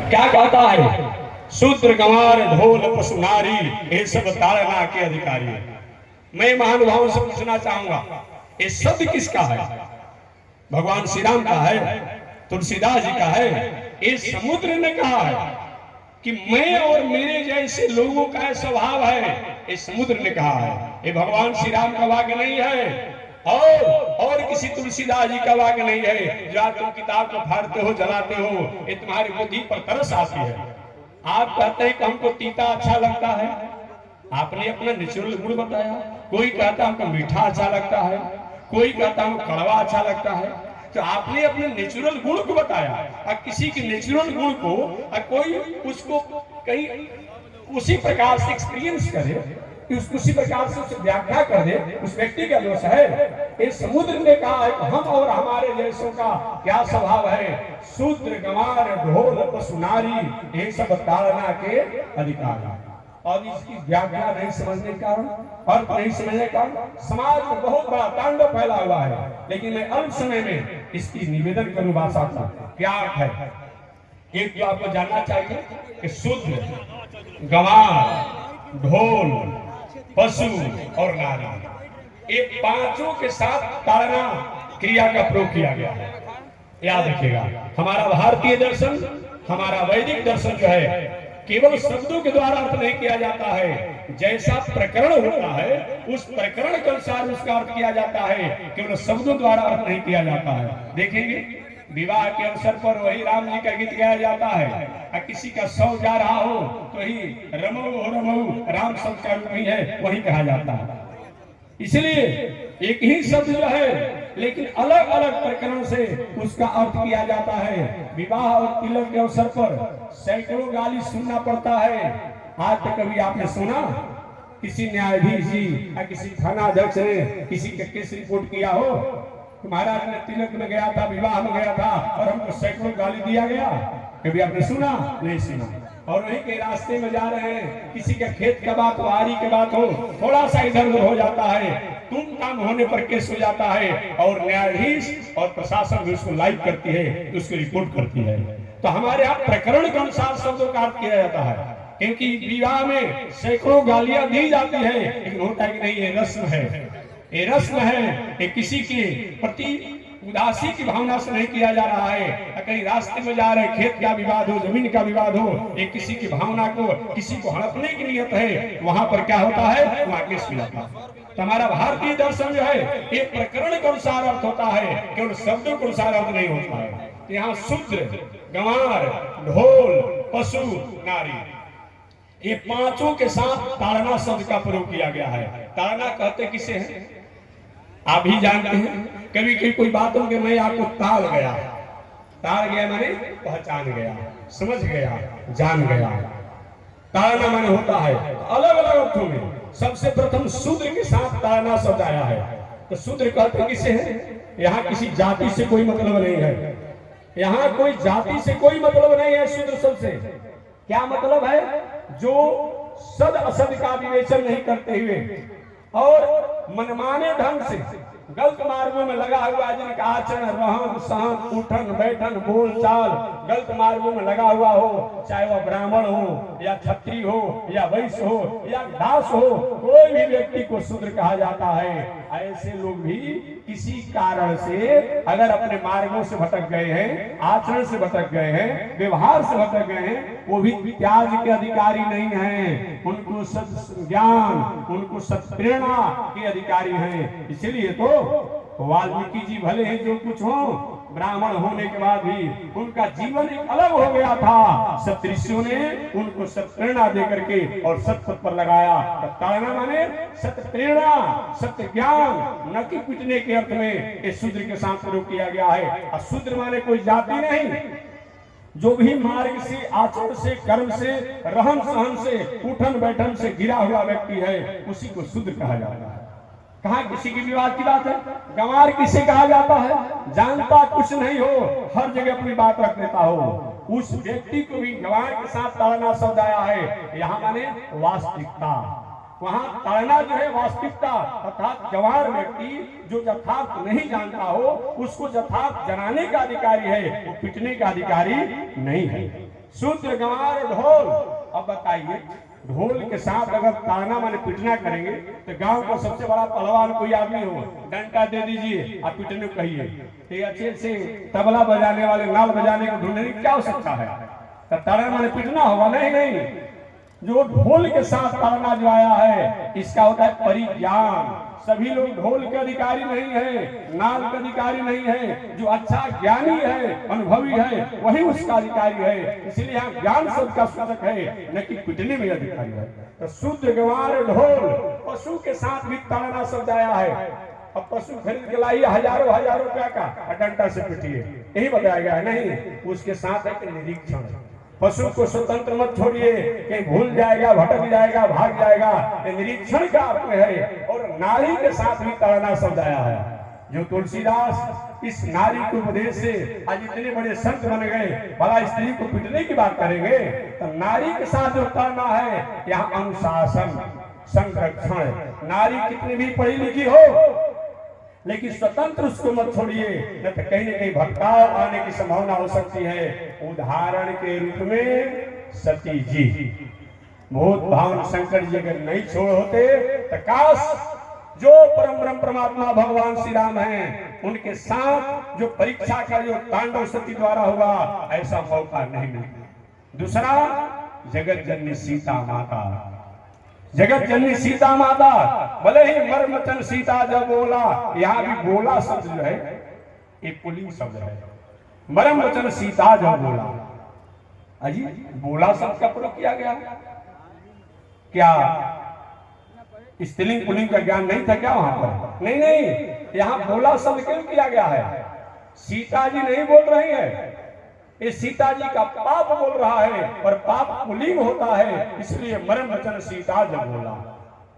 क्या कहता है? शूद्र गंवार ढोल पशु नारी ये सब ताड़ना के अधिकारी है। मैं महानुभावों से पूछना चाहूंगा, ये शब्द किसका है? भगवान श्री राम का है, तुलसीदास जी का है? ये समुद्र ने कहा है कि मैं और मेरे जैसे लोगों का स्वभाव है, ये समुद्र ने कहा है। ये भगवान श्री राम का वाक्य नहीं है और किसी तुलसीदास जी का वाक्य नहीं है। जो तुम किताब को फाड़ते हो, जलाते हो, ये तुम्हारी बुद्धि पर तरस आती है। आप कहते हैं कि हमको तीता अच्छा लगता है, आपने अपना नेचुरल गुण बताया। कोई कहता हमको मीठा अच्छा लगता है, कोई कहता हमको कड़वा अच्छा लगता है। तो आपने अपने नेचुरल गुण को बताया, और किसी के नेचुरल गुण को कोई उसको कहीं उसी प्रकार से एक्सपीरियंस करे, उसी प्रकार से उसे व्याख्या कर दे, उस व्यक्ति का दोष है। ये समुद्र ने कहा है कि हम और हमारे जैसों का क्या स्वभाव है? शूद्र गंवार ढोल पशु नारी ये सब ताड़ना के अधिकार। और इसकी व्याख्या नहीं समझने के कारण, अर्थ नहीं समझने के कारण समाज में बहुत बड़ा तांडव फैला हुआ है। लेकिन मैं अल्प समय में इसकी निवेदन करूं भाषा का क्या अर्थ है। एक तो आपको जानना चाहिए कि शूद्र, गंवार, ढोल, पशु और नारी, ये पांचों के साथ ताड़ना क्रिया का प्रयोग किया गया है। याद रखिएगा, हमारा भारतीय दर्शन, हमारा वैदिक दर्शन जो है केवल शब्दों के द्वारा अर्थ नहीं किया जाता है। जैसा प्रकरण होता है उस प्रकरण के अनुसार उसका अर्थ किया जाता है, केवल शब्दों द्वारा अर्थ नहीं किया जाता है। देखेंगे विवाह के अवसर पर वही राम जी का गीत गाया जाता है। किसी का शव जा रहा हो तो ही रमऊ हो रमऊ, राम शब्द का रूप ही है, वही कहा जाता है। इसलिए एक ही शब्द जो है लेकिन अलग अलग प्रकरण से उसका अर्थ किया जाता है। विवाह और तिलक के अवसर पर सैकड़ों गाली सुनना पड़ता है। आज तक कभी आपने सुना किसी न्यायाधीश जी या किसी थाना अध्यक्ष ने किसी का केस रिपोर्ट किया हो? महाराज ने तिलक में गया था, विवाह में गया था और हमको सैकड़ों गाली दिया गया? कभी आपने सुना? नहीं सुना। और वहीं के रास्ते में जा रहे हैं, किसी का खेत का बात हो, आरी की बात हो, थोड़ा सा इधर उधर हो जाता है, तुम काम होने पर केस हो जाता है और न्यायाधीश और प्रशासन भी उसको लाइक करती है, उसको रिपोर्ट करती है। तो हमारे यहाँ प्रकरण के अनुसार शब्दों का अर्थ किया जाता है, क्योंकि विवाह में सैकड़ों गालियां दी जाती है, लेकिन होता है कि नहीं, ये रस्म है, ये रस्म है, ये किसी के प्रति उदासी की भावना से नहीं किया जा रहा है। कहीं रास्ते में जा रहे, खेत का विवाद हो, जमीन का विवाद हो, एक किसी की भावना को, किसी को हड़पने की नियत है, वहां पर क्या होता है? वहां केस हो जाता है। तो हमारा भारतीय दर्शन जो है ये प्रकरण के अनुसार अर्थ होता है, केवल शब्दों के अनुसार अर्थ नहीं होता है। यहाँ शूद्र, गंवार, ढोल, पशु, नारी, ये पांचों के साथ ताड़ना शब्द का प्रयोग किया गया है। ताड़ना कहते किसे हैं? आप ही जानते हैं। कभी कभी कोई बात हो कि मैं आपको ताड़ गया, ताड़ गया माने पहचान गया, समझ गया, जान गया। ताड़ना माने होता है अलग अलग अर्थों में। सबसे प्रथम शूद्र के साथ ताड़ना शब्द आया है। तो शूद्र कहते किसे है? यहाँ किसी जाति से कोई मतलब नहीं है, यहाँ कोई जाति से कोई मतलब नहीं है। शूद्र शब्द से क्या मतलब है? जो सद असद का विवेचन नहीं करते हुए और मनमाने ढंग से गलत मार्गों में लगा हुआ, जिनका आचरण, रहन सहन, उठन बैठन, बोल चाल गलत मार्गों में लगा हुआ हो, चाहे वह ब्राह्मण हो या क्षत्रिय हो या वैश्य हो या दास हो, कोई भी व्यक्ति को शूद्र कहा जाता है। ऐसे लोग भी किसी कारण से अगर अपने मार्गों से भटक गए हैं, आचरण से भटक गए हैं, व्यवहार से भटक गए हैं, वो भी त्याग के अधिकारी नहीं हैं। उनको सत ज्ञान, उनको सत प्रेरणा के अधिकारी हैं। इसलिए तो वाल्मीकि जी भले हैं जो कुछ हो, ब्राह्मण होने के बाद भी उनका जीवन एक अलग हो गया था। सप्तऋषियों ने उनको सत प्रेरणा दे करके और सत्पथ पर लगाया। ताड़ना माने सत्य प्रेरणा, सत्य ज्ञान, न कि पिटने के अर्थ में इस शूद्र के साथ प्रयोग किया गया है। और शूद्र माने कोई जाति नहीं, जो भी मार्ग से, आचरण से, कर्म से, रहन सहन से, उठन बैठन से गिरा हुआ व्यक्ति है, उसी को शूद्र कहा जाता है। कहा किसी की विवाद की बात है? गंवार किसे कहा जाता है? जानता कुछ नहीं हो, हर जगह अपनी बात रख देता हो, उस व्यक्ति को भी गंवार के साथ ताड़ना शब्द आया है। यहाँ माने वास्तविकता, वहां ताड़ना जो है वास्तविकता, अर्थात गंवार व्यक्ति जो यथार्थ नहीं जानता हो, उसको यथार्थ जनाने का अधिकारी है, वो पिटने का अधिकारी नहीं है। शूद्र गंवार ढोल। अब बताइए, ढोल के साथ अगर ताना माने पिटना करेंगे तो गांव का सबसे बड़ा पहलवान कोई आदमी हो, डंडा दे दीजिए और पिटने को कहिए, तो अच्छे से तबला बजाने वाले, नाल बजाने को ढूंढने की क्या हो सकता है? तो ताना माने पिटना होगा? नहीं नहीं, जो ढोल के साथ ताना जो आया है इसका होता है परिज्ञान। सभी लोग ढोल के अधिकारी नहीं है, नाल के अधिकारी नहीं है। जो अच्छा ज्ञानी है, अनुभवी है, वही उसका अधिकारी है। इसलिए यहाँ ज्ञान शब्द का सूचक है, न कि पिटने में अधिकारी है। तो शूद्र गंवार ढोल, पशु के साथ भी ताना शब्द आया है। अब पशु खरीद के लाइए हजारों हजारों रुपया का, डंडा से पिटिए, यही बताया गया है। नहीं, उसके साथ है निरीक्षण। पशु को स्वतंत्र मत छोड़िए, कहीं भूल जाएगा, भटक जाएगा, भाग जाएगा, ये निरीक्षण का अर्थ है। और नारी के साथ भी ताड़ना शब्द आया है। जो तुलसीदास इस नारी के उपदेश से आज इतने बड़े संत बन गए, भला स्त्री को पिटने की बात करेंगे तो नारी के साथ जो ताड़ना है यहाँ अनुशासन, संरक्षण। नारी कितनी भी पढ़ी लिखी हो लेकिन स्वतंत्र उसको मत छोड़िए, न तो कहीं न कहीं भटकाव आने की संभावना हो सकती है। उदाहरण के रूप में सती जी, भूत भावन शंकर जी अगर नहीं छोड़ होते तो काश जो परम ब्रह्म परमात्मा भगवान श्री राम हैं उनके साथ जो परीक्षा का जो तांडव सती द्वारा हुआ, ऐसा मौका नहीं मिला। दूसरा, जगत जननी सीता माता, जगत जननी सीता माता, भले ही मर्मचन सीता जब बोला, यहाँ भी बोला शब्द जो है एक पुल्लिंग शब्द है। मर्मचन सीता जब बोला, अजी बोला शब्द का प्रयोग किया गया, क्या स्त्रीलिंग पुल्लिंग का ज्ञान नहीं था क्या वहां पर? नहीं नहीं, यहाँ बोला शब्द क्यों किया गया है? सीता जी नहीं बोल रही है, ये सीता जी का पाप बोल रहा है, और पाप पुल्लिंग होता है, इसलिए मरम वचन सीता जब बोला।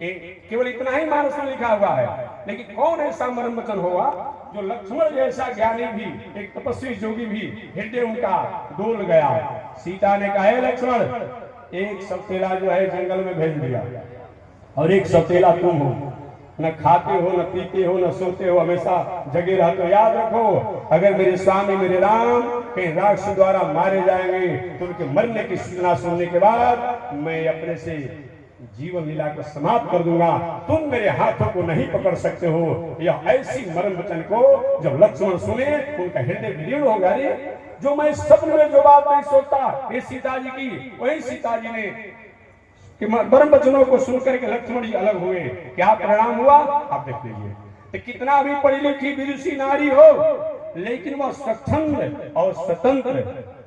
केवल इतना ही मानस में लिखा हुआ है। लेकिन कौन ऐसा मरम वचन होगा जो लक्ष्मण जैसा ज्ञानी भी, एक तपस्वी जोगी भी हृदय उनका डोल गया। सीता ने कहा, लक्ष्मण, एक सौतेला जो है जंगल में भेज दिया और एक सौतेला तुम हो, न खाते हो, न पीते हो, न सोते हो, हमेशा जगे रहते हो। याद रखो, अगर मेरे स्वामी मेरे राम कहीं राक्षस द्वारा मारे जाएंगे तो उनके मरने की सूचना सुनने के बाद मैं अपने से जीवन लीला को समाप्त कर दूंगा, तुम मेरे हाथों को नहीं पकड़ सकते हो। यह ऐसी मरम वचन को जब लक्ष्मण सुने उनका हृदय विदीर्ण होगा। रे जो मैं सपने में जो बात नहीं सोचता ये सीता जी की, वही सीता जी ने परम वचनों को सुनकर के लक्ष्मण जी अलग हुए। क्या परिणाम हुआ आप देख लीजिए। तो कितना भी पढ़ी लिखी विदुषी नारी हो, लेकिन वह स्वच्छंद और स्वतंत्र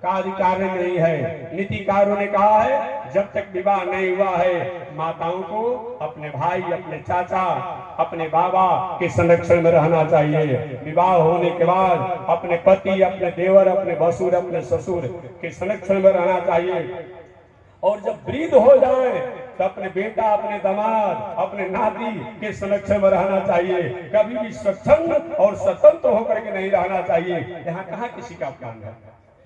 का अधिकार नहीं है। नीतिकारों ने कहा है, जब तक विवाह नहीं हुआ है माताओं को अपने भाई, अपने चाचा, अपने बाबा के संरक्षण में रहना चाहिए। विवाह होने के बाद अपने पति, अपने देवर, अपने भसुर, अपने ससुर के संरक्षण में रहना चाहिए। और जब वृद्ध हो जाए तो अपने बेटा, अपने दामाद, अपने नाती के संरक्षण में रहना चाहिए। कभी भी स्वच्छंद और स्वतंत्र होकर के नहीं रहना चाहिए। यहाँ कहाँ किसी का अपमान है?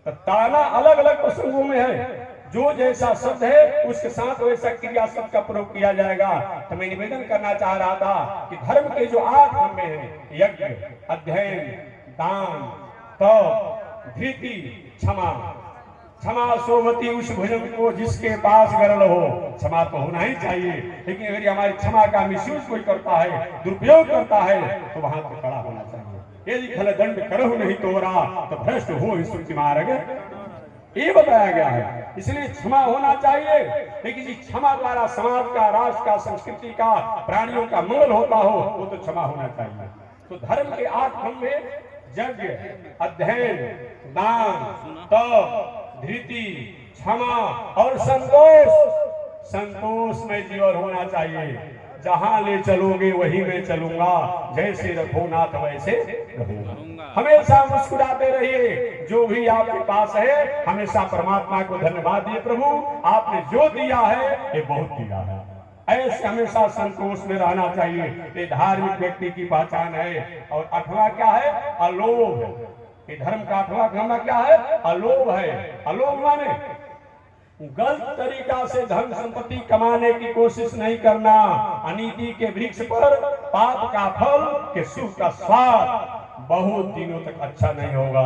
तो ताना अलग अलग प्रसंगों में है, जो जैसा शब्द है उसके साथ वैसा क्रिया शब्द का प्रयोग किया जाएगा। तो मैं निवेदन करना चाह रहा था कि धर्म के जो 8 खंभे हैं, यज्ञ, अध्ययन, दान, तप, धृति, क्षमा। क्षमा सोमती उस भुजंग को जिसके पास गरल हो। क्षमा तो होना ही चाहिए, लेकिन अगर हमारी क्षमा का मिसयूज कोई करता है, दुरुपयोग करता है, तो वहां तो खड़ा होना चाहिए। यदि खल दंड करहु नहीं तोरा तो भ्रष्ट हो स्मृति मार्ग, ये बताया गया है। इसलिए क्षमा होना चाहिए, लेकिन इस क्षमा द्वारा समाज का, राष्ट्र का, संस्कृति का, प्राणियों का मंगल होता हो, वो तो क्षमा होना चाहिए। तो धर्म के 8 खंभे यज्ञ, अध्ययन, दान, तप, धृति, क्षमा और संतोष। संतोष में जीवन होना चाहिए। जहां ले चलोगे वहीं मैं चलूंगा, जैसे रखो नाथ वैसे रहूंगा। हमेशा मुस्कुराते रहिए। जो भी आपके पास है हमेशा परमात्मा को धन्यवाद दिए, प्रभु आपने जो दिया है ये बहुत दिया है। ऐसे हमेशा संतोष में रहना चाहिए। ये धार्मिक व्यक्ति की पहचान है। और 8वां क्या है? अलोभ। ये धर्म का 8वां खंभा क्या है? अलोभ है। अलोभ माने गलत तरीका से धन संपत्ति कमाने की कोशिश नहीं करना। अनीति के वृक्ष पर पाप का फल के सुख का स्वाद बहुत दिनों तक अच्छा नहीं होगा।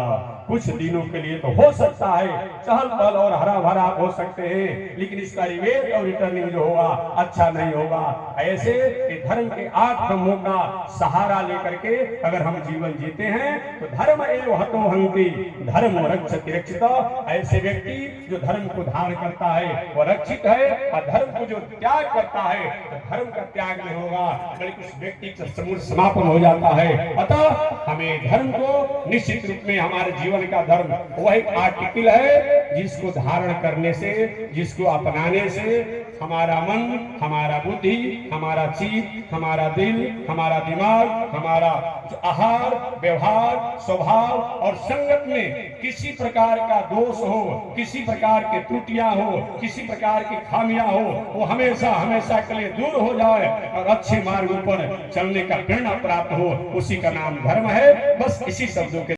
कुछ दिनों के लिए तो हो सकता है चहल पहल और हरा भरा हो सकते हैं, लेकिन इसका रिवेट और रिटर्निंग जो होगा अच्छा नहीं होगा। ऐसे कि धर्म के 8 स्तंभों का सहारा लेकर के अगर हम जीवन जीते हैं तो धर्म एवं हतो हंति धर्म रक्षति रक्षित। ऐसे व्यक्ति जो धर्म को धारण करता है वह रक्षित है, और धर्म को जो त्याग करता है तो धर्म का त्याग नहीं होगा बल्कि उस व्यक्ति का समूल समापन हो जाता है। अतः हमें धर्म को निश्चित रूप में, हमारे जीवन का धर्म वह एक आर्टिकल है जिसको धारण करने से, जिसको अपनाने से हमारा मन, हमारा बुद्धि, हमारा चित्त, हमारा दिल, हमारा दिमाग, हमारा जो आहार, व्यवहार, स्वभाव और संगत में किसी प्रकार का दोष हो, किसी प्रकार के त्रुटियां हो, किसी प्रकार की खामियां हो, वो हमेशा हमेशा के लिए दूर हो जाए और अच्छे मार्गों पर चलने का प्रेरणा प्राप्त हो, उसी का नाम धर्म है। बस इसी शब्दों के